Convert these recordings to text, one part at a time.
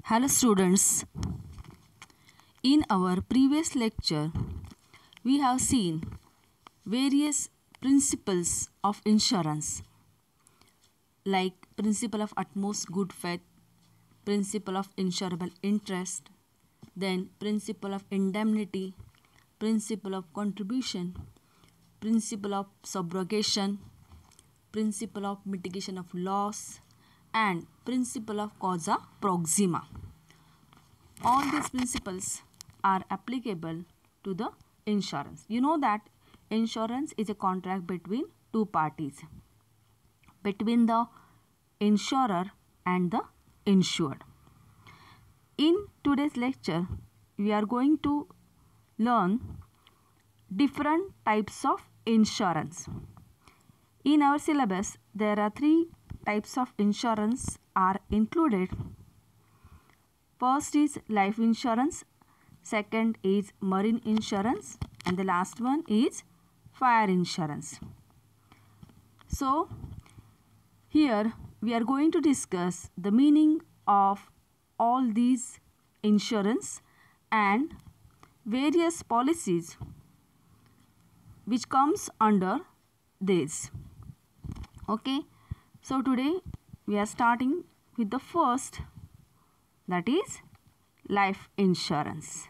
Hello students, in our previous lecture we have seen various principles of insurance like principle of utmost good faith, principle of insurable interest, then principle of indemnity, principle of contribution, principle of subrogation, principle of mitigation of loss, and principle of causa proxima. All these principles are applicable to the insurance. You know that insurance is a contract between two parties, between the insurer and the insured. In today's lecture, we are going to learn different types of insurance. In our syllabus, there are three types of insurance are included. First is life insurance, second is marine insurance, and the last one is fire insurance. So, here we are going to discuss the meaning of all these insurance and various policies which comes under this. Okay, so today we are starting with the first, that is life insurance.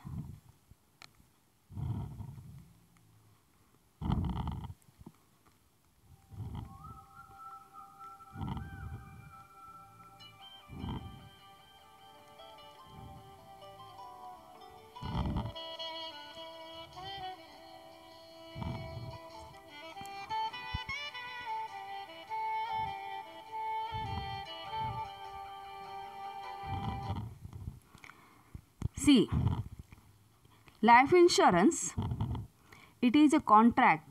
See, life insurance, it is a contract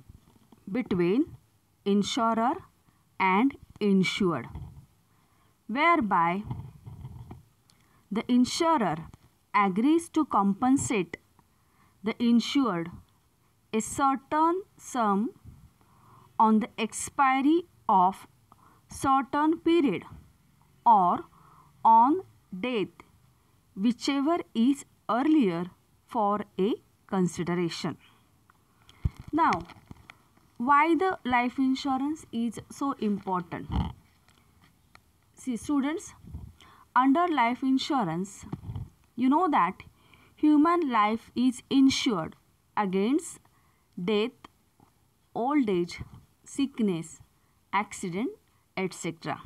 between insurer and insured, whereby the insurer agrees to compensate the insured a certain sum on the expiry of certain period or on death, whichever is earlier for a consideration. Now, why the life insurance is so important? See students, under life insurance, you know that human life is insured against death, old age, sickness, accident, etc.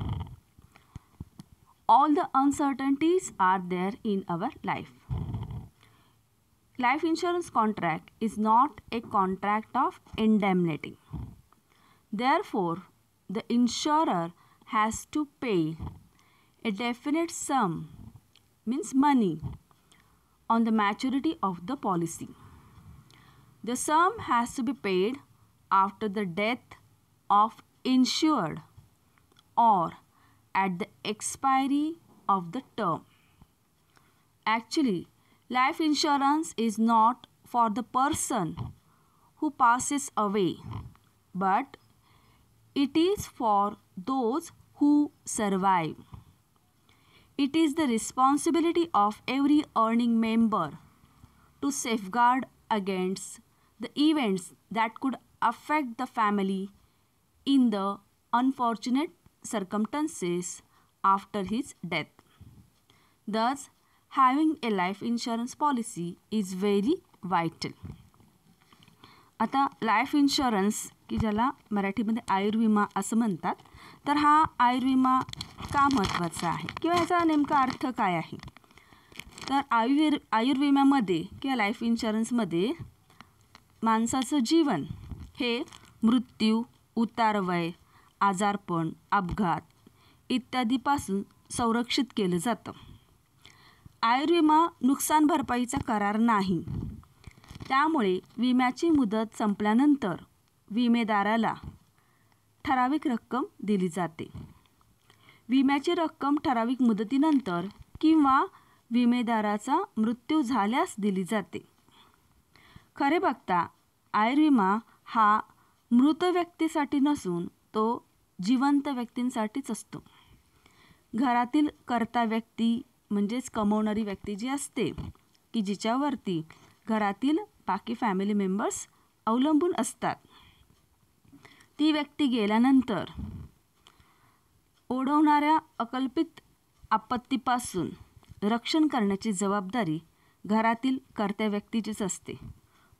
All the uncertainties are there in our life. Life insurance contract is not a contract of indemnity. Therefore, the insurer has to pay a definite sum, means money, on the maturity of the policy. The sum has to be paid after the death of insured or at the expiry of the term. Actually, life insurance is not for the person who passes away, but it is for those who survive. It is the responsibility of every earning member to safeguard against the events that could affect the family in the unfortunate circumstances after his death. Thus, having a life insurance policy is very vital. आता life insurance की ज्याला मराठीमध्ये आयुर्विमा असं म्हणतात, तर हा आयुर्विमा का महत्त्वाचा आहे किंवा याचा नेमका अर्थ काय आहे? तर आयुर्विम्यामध्ये किंवा लाईफ इन्शुरन्समध्ये माणसाचं जीवन हे मृत्यू, उतारवय, आजारपण, अपघात इत्यादीपासून संरक्षित केलं जातं. आयुर्विमा नुकसान भरपाईचा करार नाही. त्यामुळे विम्याची मुदत संपल्यानंतर विमेदाराला ठराविक रक्कम दिली जाते. विम्याची रक्कम ठराविक मुदतीनंतर किंवा विमेदाराचा मृत्यू झाल्यास दिली जाते. खरे बघता आयुर्विमा हा मृत व्यक्तीसाठी नसून तो जिवंत व्यक्तींसाठीच असतो. घरातील कर्ता व्यक्ती म्हणजेच कमवणारी व्यक्ती जी असते की जिच्यावरती घरातील बाकी फॅमिली मेंबर्स अवलंबून असतात, ती व्यक्ती गेल्यानंतर ओढवणाऱ्या अकल्पित आपत्तीपासून रक्षण करण्याची जबाबदारी घरातील कर्त्या व्यक्तीचीच असते.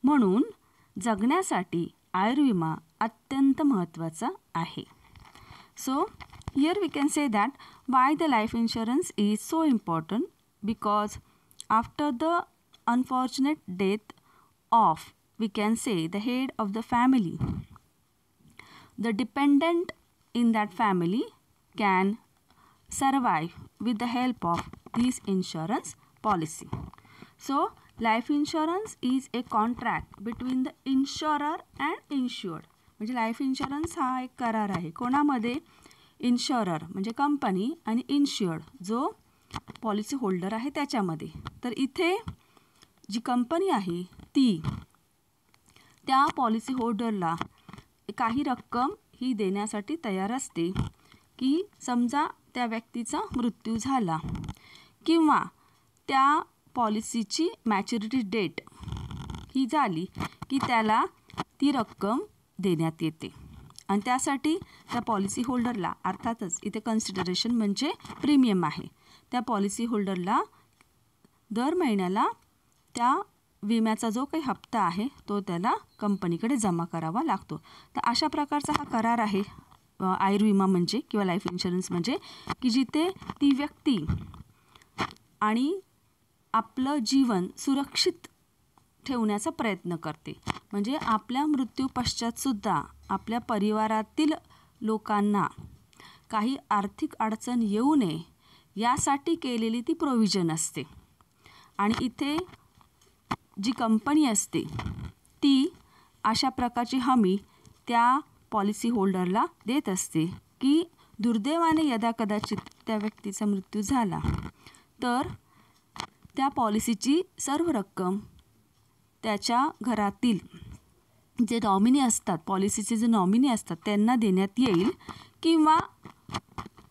म्हणून जगण्यासाठी आयुर्विमा अत्यंत महत्त्वाचा आहे. So here we can say that why the life insurance is so important, because after the unfortunate death of, we can say, the head of the family, the dependent in that family can survive with the help of this insurance policy. So life insurance is a contract between the insurer and insured. म्हणजे life insurance हा एक करार आहे. कोणामध्ये? Insurer म्हणजे company आणि इन्श्युअर्ड जो policy holder आहे त्याच्यामध्ये. तर इथे जी कंपनी आहे ती त्या पॉलिसी होल्डरला काही रक्कम ही देण्यासाठी तयार असते की समजा त्या व्यक्तीचा मृत्यू झाला किंवा त्या पॉलिसीची मॅच्युरिटी डेट ही झाली की त्याला ती रक्कम देण्यात येते. आणि त्यासाठी त्या पॉलिसी होल्डरला, अर्थातच इथे कन्सिडरेशन म्हणजे प्रीमियम आहे, त्या पॉलिसी होल्डरला दर महिन्याला त्या विम्याचा जो काही हप्ता आहे तो त्याला कंपनीकडे जमा करावा लागतो. तर अशा प्रकारचा हा करार आहे आयुर्विमा म्हणजे किंवा लाईफ इन्शुरन्स म्हणजे, की जिथे ती व्यक्ती आणि आपलं जीवन सुरक्षित ठेवण्याचा प्रयत्न करते. म्हणजे आपल्या मृत्यू पश्चातसुद्धा आपल्या परिवारातील लोकांना काही आर्थिक अडचण येऊ नये यासाठी केलेली ती प्रोव्हिजन असते. आणि इथे जी कंपनी असते ती अशा प्रकारची हमी त्या पॉलिसी होल्डरला देत असते की दुर्दैवाने यदाकदाचित त्या व्यक्तीचा मृत्यू झाला तर त्या पॉलिसीची सर्व रक्कम त्याच्या घरातील जे नॉमिनी असतात, पॉलिसीचे जे नॉमिनी असतात त्यांना देण्यात येईल किंवा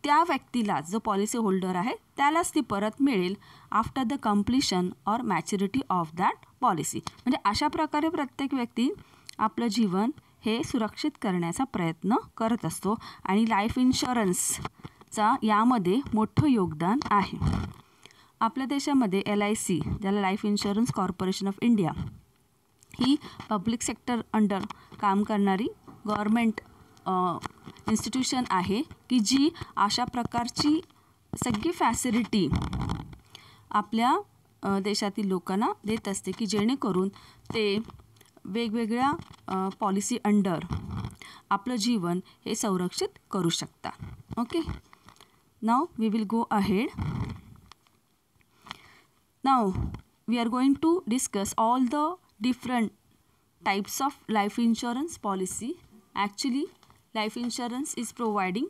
त्या व्यक्तीला जो पॉलिसी होल्डर आहे त्यालाच ती परत मिळेल after the completion or maturity of that policy. म्हणजे अशा प्रकारे प्रत्येक व्यक्ती आपलं जीवन हे सुरक्षित करण्याचा प्रयत्न करत असतो आणि लाईफ इन्शुरन्सचा यामध्ये मोठं योगदान आहे. आपल्या देशामध्ये LIC, ज्याला life insurance corporation of India, he public sector under काम करणारी गव्हर्मेंट इन्स्टिट्यूशन आहे की जी अशा प्रकारची सगळी फॅसिलिटी आपल्या देशातील लोकांना देत असते की जेणेकरून ते वेगवेगळ्या पॉलिसी अंडर आपलं जीवन हे संरक्षित करू शकतात. Okay, now we will go ahead. Now we are going to discuss all the different types of life insurance policy. Actually, life insurance is providing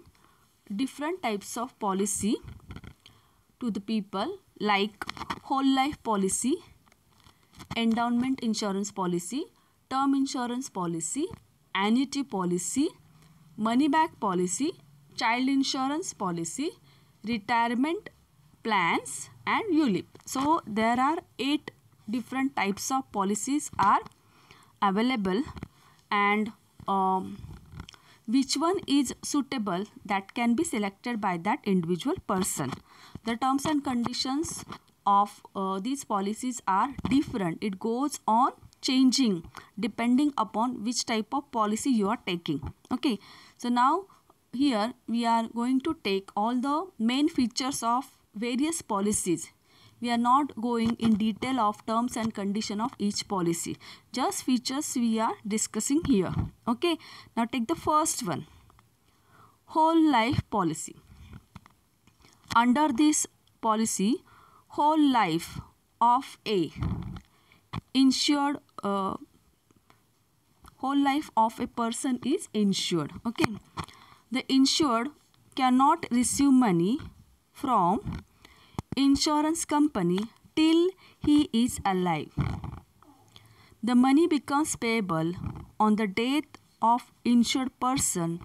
different types of policy to the people like whole life policy, endowment insurance policy, term insurance policy, annuity policy, money back policy, child insurance policy, retirement plans and ULIP. So there are 8 different types of policies are available, and which one is suitable that can be selected by that individual person. The terms and conditions of these policies are different. It goes on changing depending upon which type of policy you are taking. Okay, so now here we are going to take all the main features of various policies. We are not going in detail of terms and condition of each policy. Just features we are discussing here. Okay, now take the first one, whole life policy. Under this policy, whole life of a insured, whole life of a person is insured. Okay, the insured cannot receive money from insurance company till he is alive. The money becomes payable on the death of insured person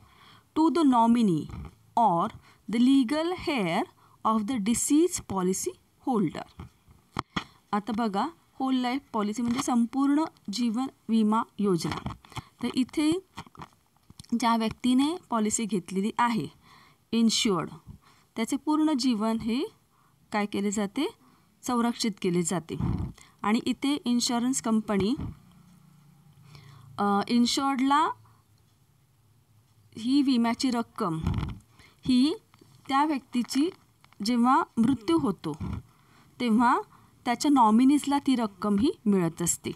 to the nominee or the legal heir of the deceased policy holder. आता बघा, hole life policy म्हणजे संपूर्ण जीवन विमा योजना. तर इथे ज्या व्यक्तीने पॉलिसी घेतलेली आहे, इन्श्युअर्ड, त्याचे पूर्ण जीवन हे काय केले जाते, संरक्षित केले जाते. आणि इथे इन्शुरन्स कंपनी इन्शुअर्डला ही विम्याची रक्कम ही त्या व्यक्तीची जेव्हा मृत्यू होतो तेव्हा त्याच्या नॉमिनीजला ती रक्कम ही मिळत असते.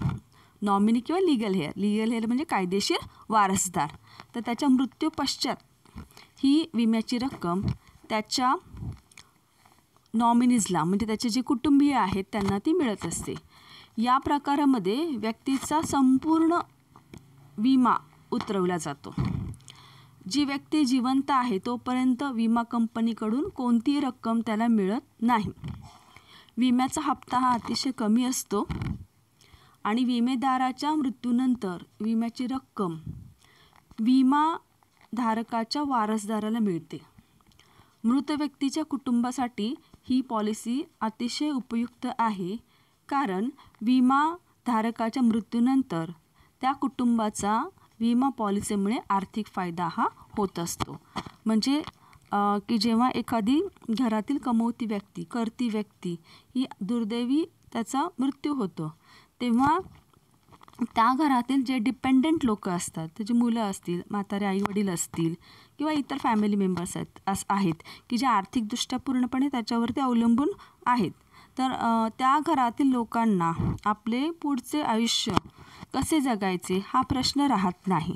नॉमिनी किंवा लिगल हेअर म्हणजे कायदेशीर वारसदार. तर त्याच्या मृत्यू पश्चात ही विम्याची रक्कम त्याच्या नॉमिनीजला म्हणजे त्याचे जे कुटुंबीय आहेत त्यांना ती मिळत असते. या प्रकारामध्ये व्यक्तीचा संपूर्ण विमा उतरवला जातो. जी व्यक्ती जिवंत आहे तोपर्यंत विमा कंपनीकडून कोणतीही रक्कम त्याला मिळत नाही. विम्याचा हप्ता हा अतिशय कमी असतो आणि विमेदाराच्या मृत्यूनंतर विम्याची रक्कम विमाधारकाच्या वारसदाराला मिळते. मृत व्यक्तीच्या कुटुंबासाठी ही पॉलिसी अतिशय उपयुक्त आहे, कारण विमाधारकाच्या मृत्यूनंतर त्या कुटुंबाचा विमा पॉलिसीमुळे आर्थिक फायदा हा होत असतो. म्हणजे की जेव्हा एखादी घरातील कमवती व्यक्ती, करती व्यक्ती ही दुर्दैवी त्याचा मृत्यू होतो, तेव्हा त्या घरातील जे डिपेंडंट लोक असतात, त्याची मुलं असतील, म्हातारे आईवडील असतील किंवा इतर फॅमिली मेंबर्स आहेत की जे आर्थिकदृष्ट्या पूर्णपणे त्याच्यावरती अवलंबून आहेत, तर त्या घरातील लोकांना आपले पुढचे आयुष्य कसे जगायचे हा प्रश्न राहत नाही.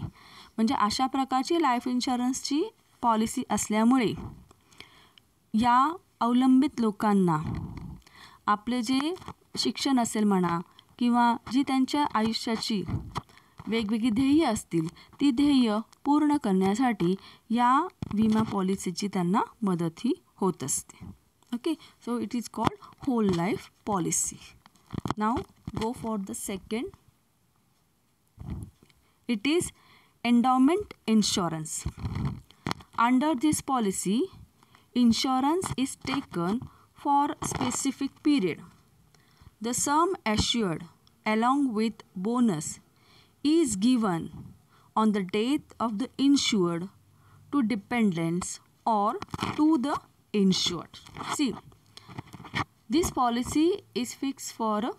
म्हणजे अशा प्रकारची लाईफ इन्शुरन्सची पॉलिसी असल्यामुळे या अवलंबित लोकांना आपले जे शिक्षण असेल म्हणा किंवा जी त्यांच्या आयुष्याची वेगवेगळी ध्येय असतील, ती ध्येय पूर्ण करण्यासाठी या विमा पॉलिसीची त्यांना मदतही होत असते. Okay, so it is called whole life policy. Now go for the second. It is endowment insurance. Under this policy, insurance is taken for specific period. The sum assured along with bonus is given on the death of the insured to dependents or to the insured. See, this policy is fixed for a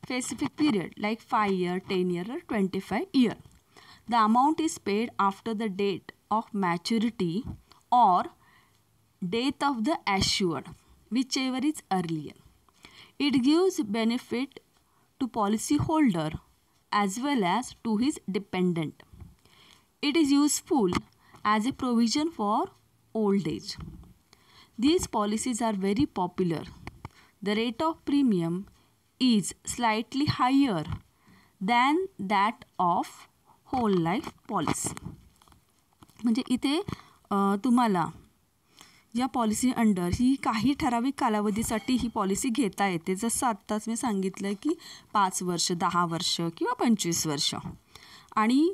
specific period like 5 year, 10 year or 25 year. The amount is paid after the date of maturity or death of the assured, whichever is earlier. It gives benefit to policyholder as well as to his dependent. It is useful as a provision for old age. These policies are very popular. The rate of premium is slightly higher than that of whole life policy. म्हणजे इथे तुम्हाला या policy under ही काही ठराविक कालावधीसाठी ही policy घेता येते. जसं आत्ताच मी सांगितलं की 5 वर्ष, 10 वर्ष किंवा 25 वर्ष. आणि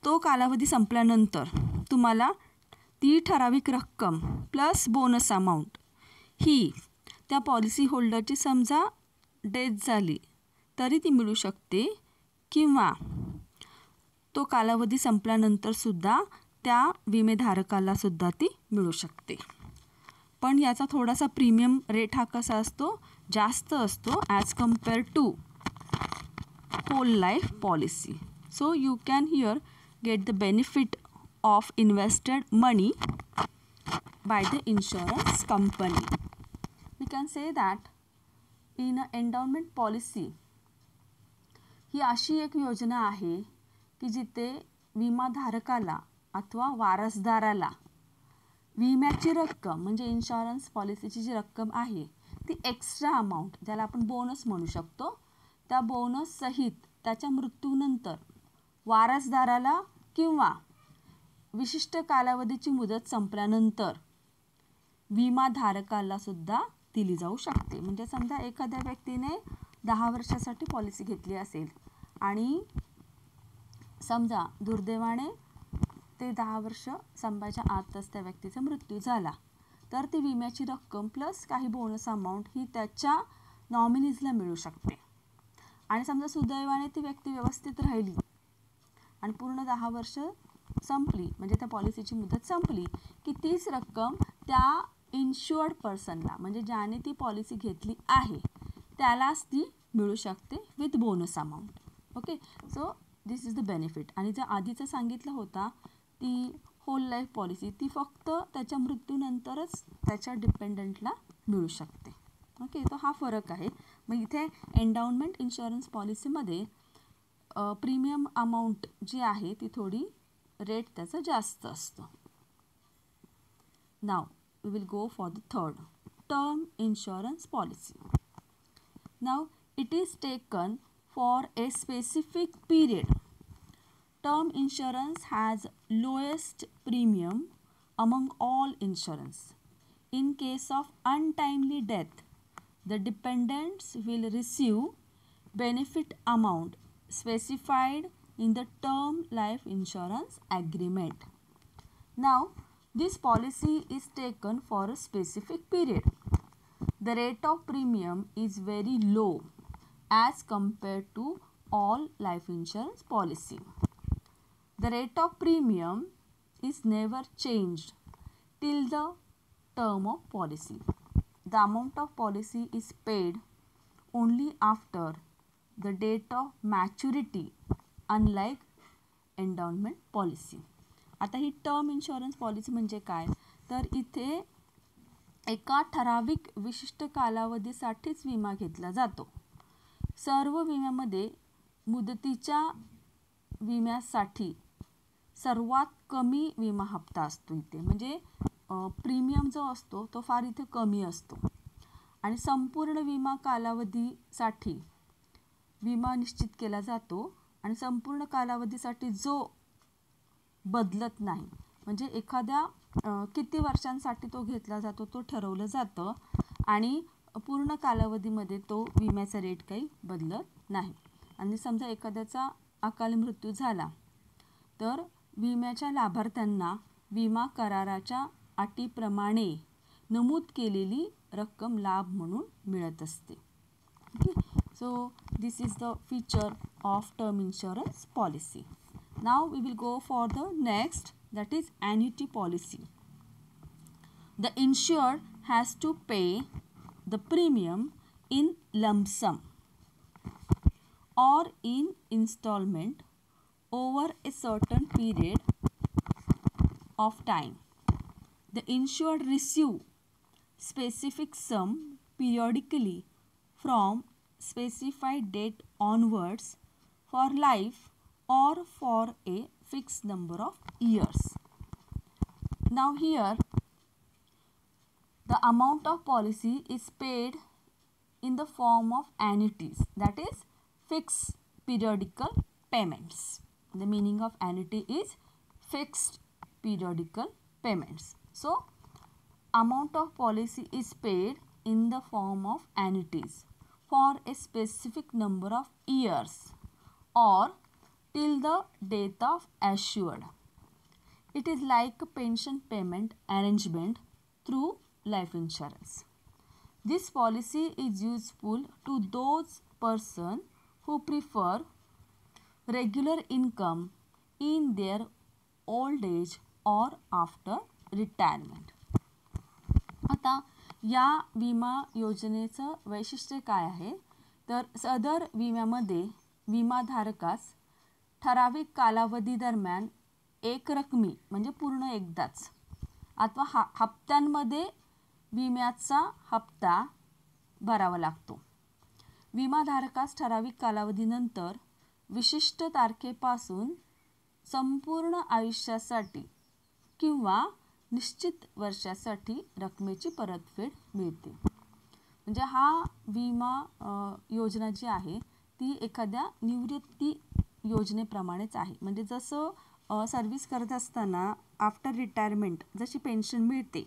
तो कालावधी संपल्यानंतर तुम्हाला ती ठराविक रक्कम प्लस बोनस अमाऊंट ही त्या पॉलिसी होल्डरची समजा डेथ झाली तरी ती मिळू शकते, किंवा तो कालावधी संपल्यानंतरसुद्धा त्या विमेधारकालासुद्धा ती मिळू शकते. पण याचा थोडासा प्रीमियम रेट हा कसा असतो, जास्त असतो as compare to whole life policy. So you can here get the benefit of invested money by the insurance company. We can say that in a endowment policy ही अशी एक योजना आहे की जिथे विमाधारकाला अथवा वारसदाराला विम्याची रक्कम म्हणजे इन्शुरन्स पॉलिसीची जी रक्कम आहे ती एक्स्ट्रा अमाऊंट, ज्याला आपण बोनस म्हणू शकतो, त्या बोनस सहित त्याच्या मृत्यूनंतर वारसदाराला किंवा विशिष्ट कालावधीची मुदत संपल्यानंतर विमाधारकाला सुद्धा दिली जाऊ शकते. म्हणजे समजा एखाद्या व्यक्तीने 10 वर्षासाठी पॉलिसी घेतली असेल आणि समजा दुर्दैवाने ते 10 वर्ष संपायच्या आतच त्या व्यक्तीचा मृत्यू झाला, तर ती विम्याची रक्कम प्लस काही बोनस अमाऊंट ही त्याच्या नॉमिनीजला मिळू शकते. आणि समजा सुदैवाने ती व्यक्ती व्यवस्थित राहिली आणि पूर्ण 10 वर्ष संपली, म्हणजे त्या पॉलिसीची मुदत संपली, की तीच रक्कम त्या इन्शुअर्ड पर्सनला, म्हणजे ज्याने ती पॉलिसी घेतली आहे त्यालाच ती मिळू शकते with bonus amount. Okay, so this is the benefit. आणि जर आधीचं सांगितलं होता ती होल लाईफ पॉलिसी, ती फक्त त्याच्या मृत्यूनंतरच त्याच्या डिपेंडंटला मिळू शकते. ओके, तो हा फरक आहे. मग इथे एंडाउनमेंट इन्शुरन्स पॉलिसीमध्ये प्रीमियम अमाऊंट जी आहे ती थोडी रेट त्याचा जास्त असतो. नाव we will go for the third, term insurance policy. Now it is taken for a specific period. Term insurance has lowest premium among all insurance. In case of untimely death, the dependents will receive benefit amount specified in the term life insurance agreement. Now this policy is taken for a specific period. The rate of premium is very low as compared to all life insurance policy. The rate of premium is never changed till the term of policy. The amount of policy is paid only after the date of maturity, unlike endowment policy. आता ही term insurance policy म्हणजे काय, तर इथे एका ठराविक विशिष्ट कालावधीसाठीच विमा घेतला जातो. सर्व विम्यामध्ये मुदतीच्या विम्यासाठी सर्वात कमी विमा हप्ता असतो इथे, म्हणजे प्रीमियम जो असतो तो फार इथे कमी असतो. आणि संपूर्ण विमा कालावधीसाठी विमा निश्चित केला जातो आणि संपूर्ण कालावधीसाठी जो बदलत नाही, म्हणजे एखाद्या किती वर्षांसाठी तो घेतला जातो तो ठरवलं जातं आणि पूर्ण कालावधीमध्ये तो विम्याचा रेट काही बदलत नाही. आणि समजा एखाद्याचा अकाली मृत्यू झाला तर विम्याच्या लाभार्थ्यांना विमा कराराच्या अटीप्रमाणे नमूद केलेली रक्कम लाभ म्हणून मिळत असते. Okay, so this is the feature of term insurance policy. Now we will go for the next, that is annuity policy. The insured has to pay the premium in lump sum or in installment over a certain period of time. The insured receive specific sum periodically from specified date onwards for life or for a fixed number of years. Now here the amount of policy is paid in the form of annuities, that is fixed periodical payments. The meaning of annuity is fixed periodical payments. So amount of policy is paid in the form of annuities for a specific number of years or till the death of assured. It is like a pension payment arrangement through life insurance. This policy is useful to those persons who prefer regular income in their old age or after retirement. आता या विमा योजनेचं वैशिष्ट्य काय आहे, तर सदर विम्यामध्ये विमाधारकास ठराविक कालावधी दरम्यान एक रकमी, म्हणजे पूर्ण एकदाच अथवा हप्त्यांमध्ये विम्याचा हप्ता भरावा लागतो. विमाधारकास ठराविक कालावधीनंतर विशिष्ट तारखेपासून संपूर्ण आयुष्यासाठी किंवा निश्चित वर्षासाठी रकमेची परतफेड मिळते. म्हणजे हा विमा योजना जी आहे ती एखाद्या निवृत्ती योजनेप्रमाणेच आहे. म्हणजे जसं सर्व्हिस करत असताना आफ्टर रिटायरमेंट जशी पेन्शन मिळते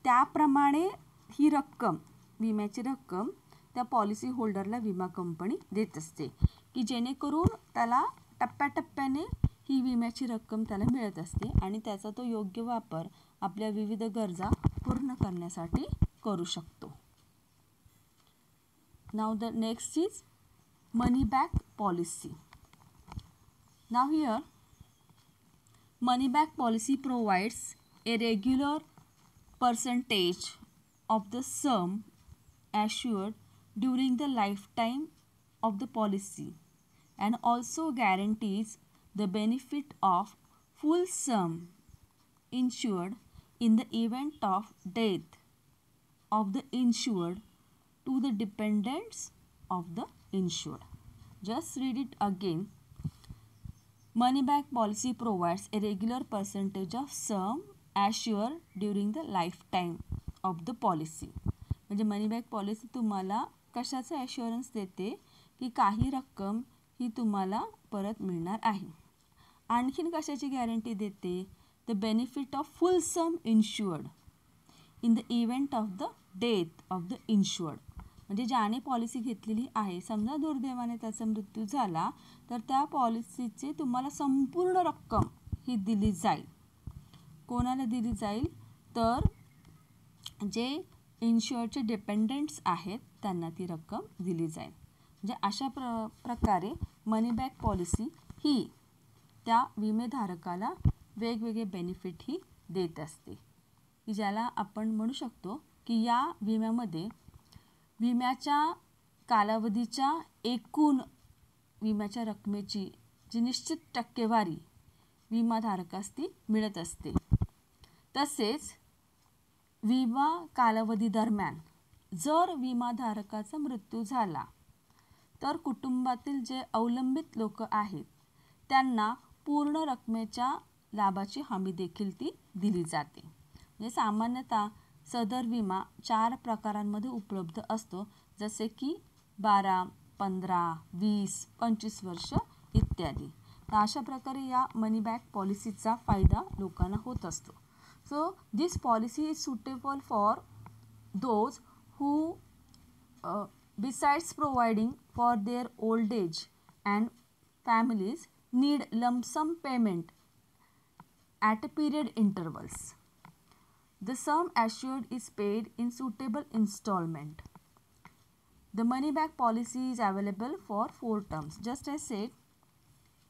त्याप्रमाणे ही रक्कम, विम्याची रक्कम त्या पॉलिसी होल्डरला विमा कंपनी देत असते, की जेणेकरून त्याला टप्प्याटप्प्याने ही विम्याची रक्कम त्याला मिळत असते आणि त्याचा तो योग्य वापर आपल्या विविध गरजा पूर्ण पूर्ण करण्यासाठी करू शकतो. नाव the next is money back policy. Now here money back policy provides a regular percentage of the sum assured during the lifetime of the policy and also guarantees the benefit of full sum insured in the event of death of the insured to the dependents of the insured. Just read it again. Money back policy provides a regular percentage of sum assured during the lifetime of the policy. म्हणजे मनी back policy तुम्हाला कशाचं assurance देते की काही रक्कम ही तुम्हाला परत मिळणार आहे. आणखीन कशाची गॅरंटी देते? The benefit of full sum insured in the event of the death of the insured. म्हणजे ज्याने पॉलिसी घेतलेली आहे, समजा दुर्दैवाने त्याचा मृत्यू झाला तर त्या पॉलिसीचे तुम्हाला संपूर्ण रक्कम ही दिली जाईल. कोणाला दिली जाईल? तर जे इन्शुअरचे डिपेंडंट्स आहेत त्यांना ती रक्कम दिली जाईल. म्हणजे अशा प्रकारे मनी बॅक पॉलिसी ही त्या विमेधारकाला वेगवेगळे बेनिफिट ही देत असते, की ज्याला आपण म्हणू शकतो की या विम्यामध्ये विम्याच्या कालावधीच्या एकूण विम्याच्या रकमेची जी निश्चित टक्केवारी विमाधारकास ती मिळत असते. तसेच विमा कालावधी दरम्यान जर विमाधारकाचा मृत्यू झाला तर कुटुंबातील जे अवलंबित लोक आहेत त्यांना पूर्ण रकमेच्या लाभाची हमी देखील ती दिली जाते. म्हणजे सामान्यतः सदर विमा 4 प्रकारांमध्ये उपलब्ध असतो, जसे की 12, 15, 20, 25 वर्ष इत्यादी. तर अशा प्रकारे या मनी बॅक पॉलिसीचा फायदा लोकांना होत असतो. So this policy is suitable for those who besides providing for their old age and families need lump sum payment at a period intervals. The sum assured is paid in suitable installment. The money back policy is available for 4 terms. Just as said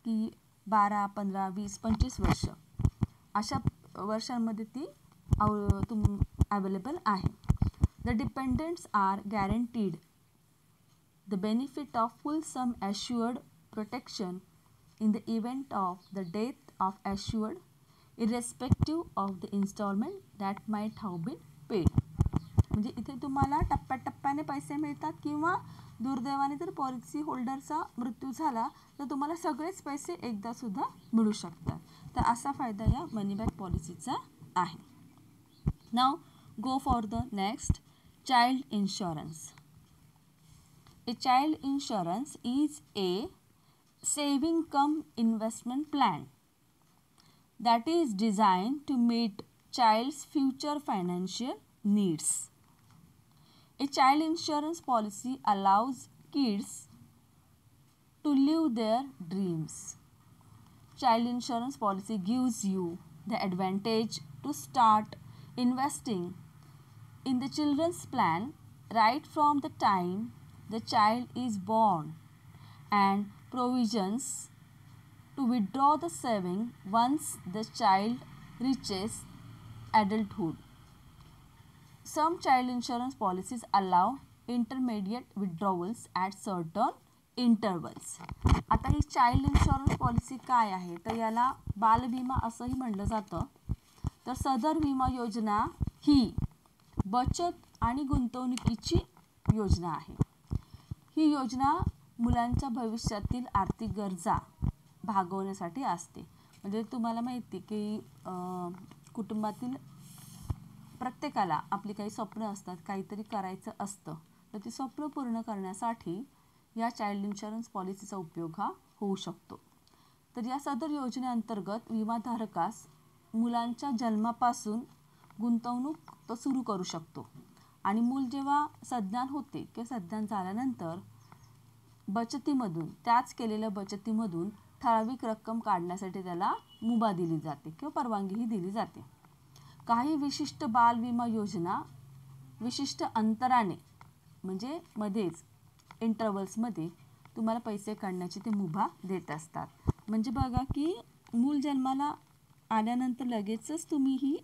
की 12, 15, 20, 25 वर्ष अशा वर्षांमध्ये ती available आहे. The dependents are guaranteed the benefit of full sum assured protection in the event of the death of assured irrespective of the installment that might have been paid. म्हणजे इथे तुम्हाला टप्प्याटप्प्याने पैसे मिळतात किंवा दुर्दैवाने जर पॉलिसी होल्डरचा मृत्यू झाला तर तुम्हाला सगळेच पैसे एकदा सुद्धा मिळू शकतात. तर असा फायदा या मनी बॅक पॉलिसीचा आहे. नाव go for the next child insurance. A child insurance is a saving cum investment plan that is designed to meet child's future financial needs. A child insurance policy allows kids to live their dreams. Child insurance policy gives you the advantage to start investing in the children's plan right from the time the child is born, and provisions to withdraw the saving once the child reaches adulthood. Some child insurance policies allow intermediate withdrawals at certain intervals. आता ही child insurance policy काय आहे? तर याला बालविमा असंही म्हणलं जातं. तर सदर विमा योजना ही बचत आणि गुंतवणुकीची योजना आहे. ही योजना मुलांच्या भविष्यातील आर्थिक गरजा भागवण्यासाठी असते. म्हणजे तुम्हाला माहिती की कुटुंबातील प्रत्येकाला आपली काही स्वप्न असतात, काहीतरी करायचं असतं, तर ती स्वप्न पूर्ण करण्यासाठी या चाइल्ड इन्शुरन्स पॉलिसीचा उपयोग हा होऊ शकतो. तर या सदर योजनेअंतर्गत विमाधारकास मुलांच्या जन्मापासून गुंतवणूक तो सुरू करू शकतो आणि मूल जेव्हा सज्ञान होते किंवा सज्ञान झाल्यानंतर बचतीमधून त्याच केलेल्या बचतीमधून ठराविक रक्कम काढण्यासाठी त्याला मुभा दिली जाते किंवा परवानगीही दिली जाते. काही विशिष्ट बाल विमा योजना विशिष्ट अंतराने म्हणजे मध्येच इंटरवल्समध्ये तुम्हाला पैसे काढण्याची ते मुभा देत असतात. म्हणजे बघा की मूल जन्माला आल्यानंतर लगेचच तुम्ही ही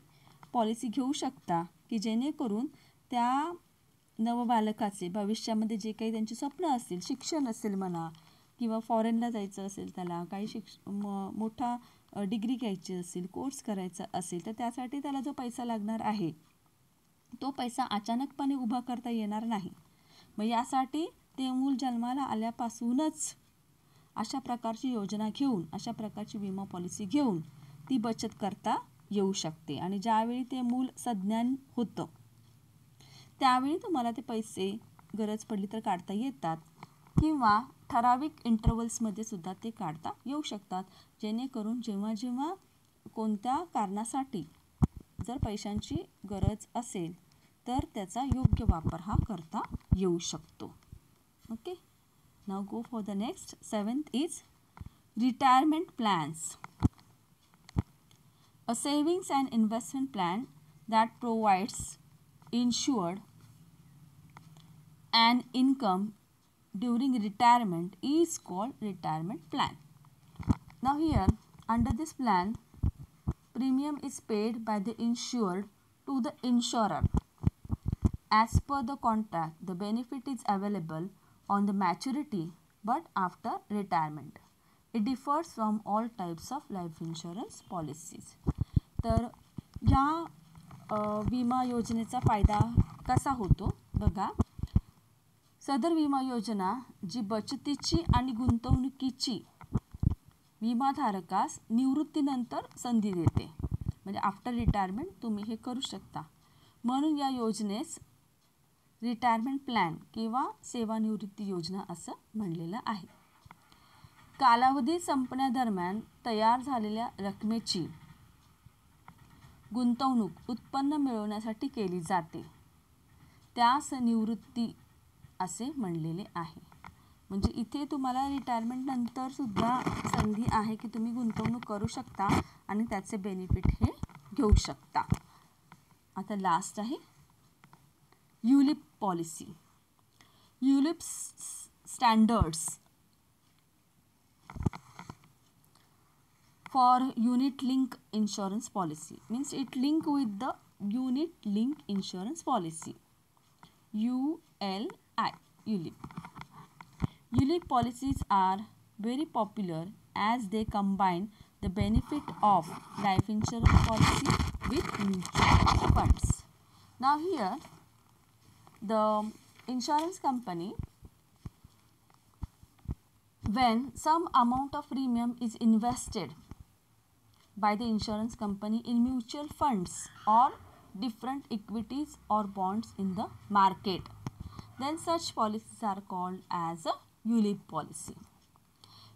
पॉलिसी घेऊ शकता की जेणेकरून त्या नवबालकाचे भविष्यामध्ये जे काही त्यांचे स्वप्न असतील, शिक्षण असेल म्हणा किंवा फॉरेनला जायचं असेल, त्याला काही मोठा डिग्री घ्यायची असेल, कोर्स करायचा असेल, तर त्यासाठी त्याला जो पैसा लागणार आहे तो पैसा अचानकपणे उभा करता येणार नाही. मग यासाठी ते मूल जन्माला आल्यापासूनच अशा प्रकारची योजना घेऊन, अशा प्रकारची विमा पॉलिसी घेऊन ती बचत करता येऊ शकते. आणि ज्यावेळी ते मूल सज्ञान होतं त्यावेळी तुम्हाला ते पैसे गरज पडली तर काढता येतात किंवा ठराविक इंटरवल्समध्ये सुद्धा ते काढता येऊ शकतात, जेणेकरून जेव्हा जेव्हा कोणत्या कारणासाठी जर पैशांची गरज असेल तर त्याचा योग्य वापर हा करता येऊ शकतो. Okay, now go for the next. 7th is retirement plans. A savings and investment plan that provides insured an income during retirement is called retirement plan. Now here, under this plan, premium is paid by the insured to the insurer. As per the contract, the benefit is available on the maturity but after retirement. It differs from all types of life insurance policies. तर या विमा योजनेचा फायदा कसा होतो बघा. सदर विमा योजना जी बचतीची आणि गुंतवणुकीची विमाधारकास निवृत्तीनंतर संधी देते. म्हणजे आफ्टर रिटायरमेंट तुम्ही हे करू शकता. म्हणून या योजनेस रिटायरमेंट प्लॅन किंवा सेवानिवृत्ती योजना असं म्हणलेलं आहे. कालावधी संपण्यादरम्यान तयार झालेल्या रकमेची गुंतवणूक उत्पन्न मिळवण्यासाठी केली जाते, त्यास निवृत्ती असे म्हणलेले आहे. म्हणजे इथे तुम्हाला रिटायरमेंट नंतर सुद्धा संधी आहे की तुम्ही गुंतवणूक करू शकता आणि त्याचे बेनिफिट हे घेऊ शकता. आता लास्ट आहे ULIP policy. ULIP standards for unit link insurance policy means it link with the unit link insurance policy, ULI, ULIP. ULIP policies are very popular as they combine the benefit of life insurance policy with mutual funds. Now here the insurance company, when some amount of premium is invested by the insurance company in mutual funds or different equities or bonds in the market, then such policies are called as a ULIP policy.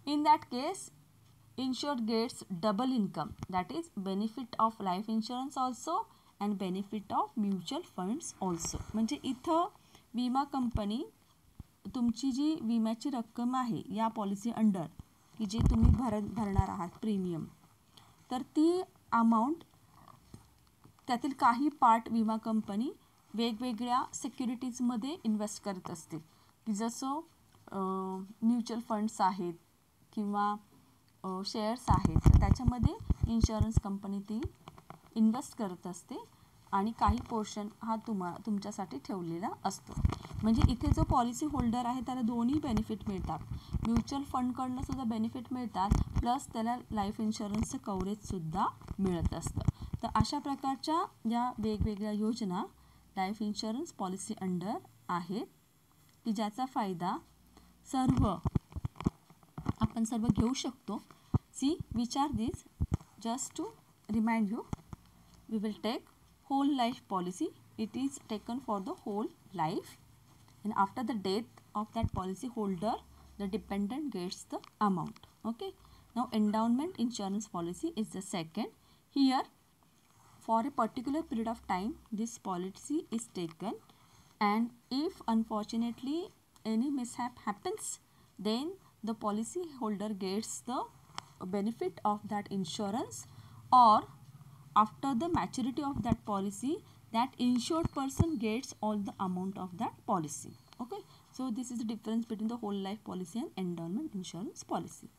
In that case, insured gets double income, that is benefit of life insurance also and benefit of mutual funds also. म्हणजे इथं विमा company तुमची जी विम्याची रक्कम आहे या policy under की जे तुम्ही भरणार आहात प्रीमियम, तर ती अमाऊंट त्यातील काही पार्ट विमा कंपनी वेगवेगळ्या सिक्युरिटीजमध्ये इन्व्हेस्ट करत असते की जसं म्युच्युअल फंड्स आहेत किंवा शेअर्स आहेत, तर त्याच्यामध्ये इन्शुरन्स कंपनी ती इन्व्हेस्ट करत असते आणि काही पोर्शन हा तुमच्यासाठी ठेवलेला असतो. म्हणजे इथे जो पॉलिसी होल्डर आहे त्याला दोन्ही बेनिफिट मिळतात. म्युच्युअल फंडकडनं सुद्धा बेनिफिट मिळतात प्लस त्याला लाईफ इन्शुरन्सचं कव्हरेजसुद्धा मिळत असतं. तर अशा प्रकारच्या या वेगवेगळ्या योजना लाईफ इन्शुरन्स पॉलिसी अंडर आहेत की ज्याचा फायदा आपण सर्व घेऊ शकतो. See which are this, just to remind you, we will take whole life policy. It is taken for the whole life, and after the death of that policy holder, the dependent gets the amount. Okay, now endowment insurance policy is the second. Here for a particular period of time this policy is taken, and if unfortunately any mishap happens, then the policy holder gets the benefit of that insurance, or after the maturity of that policy, that insured person gets all the amount of that policy. Okay, so this is the difference between the whole life policy and endowment insurance policy.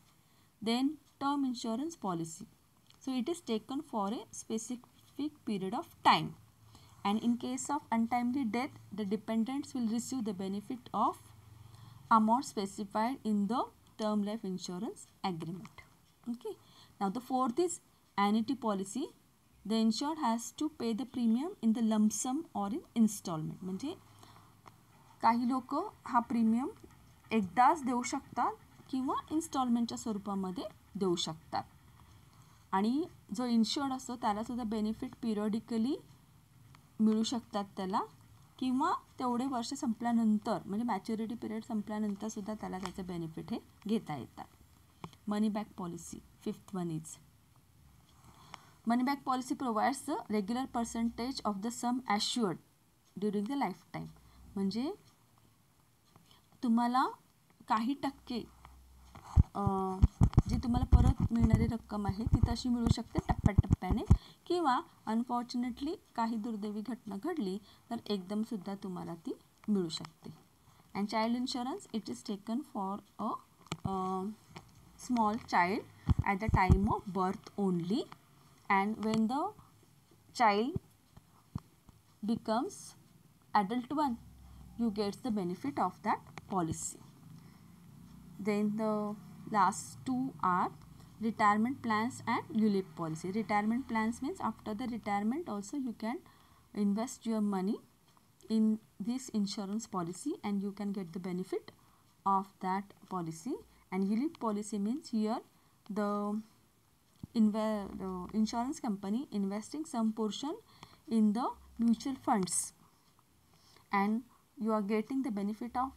Then term insurance policy. So it is taken for a specific period of time, and in case of untimely death, the dependents will receive the benefit of amount specified in the term life insurance agreement. Okay, now the fourth is annuity policy. The insured has to pay the premium in the lump sum or in installment. म्हणजे काही लोक हा premium एकदाच देऊ शकतात किंवा इन्स्टॉलमेंटच्या स्वरूपामध्ये देऊ शकतात. आणि जो इन्शुअर्ड असतो त्यालासुद्धा बेनिफिट पिरियडिकली मिळू शकतात त्याला, किंवा तेवढे वर्ष संपल्यानंतर म्हणजे मॅच्युरिटी पिरियड संपल्यानंतरसुद्धा त्याला त्याचे बेनिफिट हे घेता येतात. Money back policy. Fifth one is money back policy provides the regular percentage of the sum assured during the life time. म्हणजे तुम्हाला काही टक्के जी तुम्हाला परत मिळणारी रक्कम आहे ती तशी मिळू शकते टप्प्याटप्प्याने, किंवा अनफॉर्च्युनेटली काही दुर्दैवी घटना घडली तर एकदमसुद्धा तुम्हाला ती मिळू शकते. And child insurance, it is taken for a small child at the time of birth only, and Wien the child becomes adult one, you get the benefit of that policy. Then the last two are retirement plans and ULIP policy. Retirement plans means after the retirement also you can invest your money in this insurance policy and you can get the benefit of that policy. And ULIP policy means here the insurance company investing some portion in the mutual funds, and you are getting the benefit of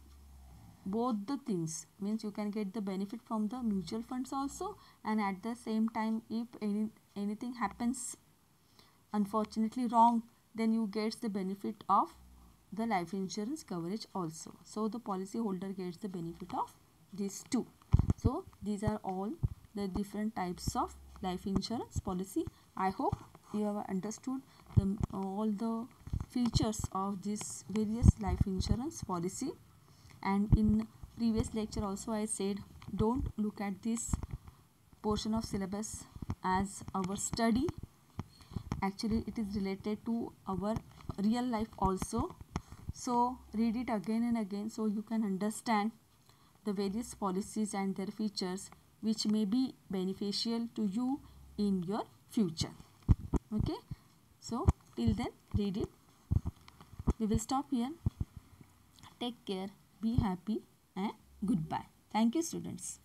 both the things. Means you can get the benefit from the mutual funds also, and at the same time if anything happens unfortunately wrong, then you get the benefit of the life insurance coverage also. So the policy holder gets the benefit of these two. So these are all the different types of life insurance policy. I hope you have understood all the features of this various life insurance policy. And in previous lecture also I said don't look at this portion of syllabus as our study. Actually it is related to our real life also. So read it again and again so you can understand the various policies and their features which may be beneficial to you in your future. Okay, so till then read it. We will stop here. Take care, be happy, and goodbye. Thank you, students.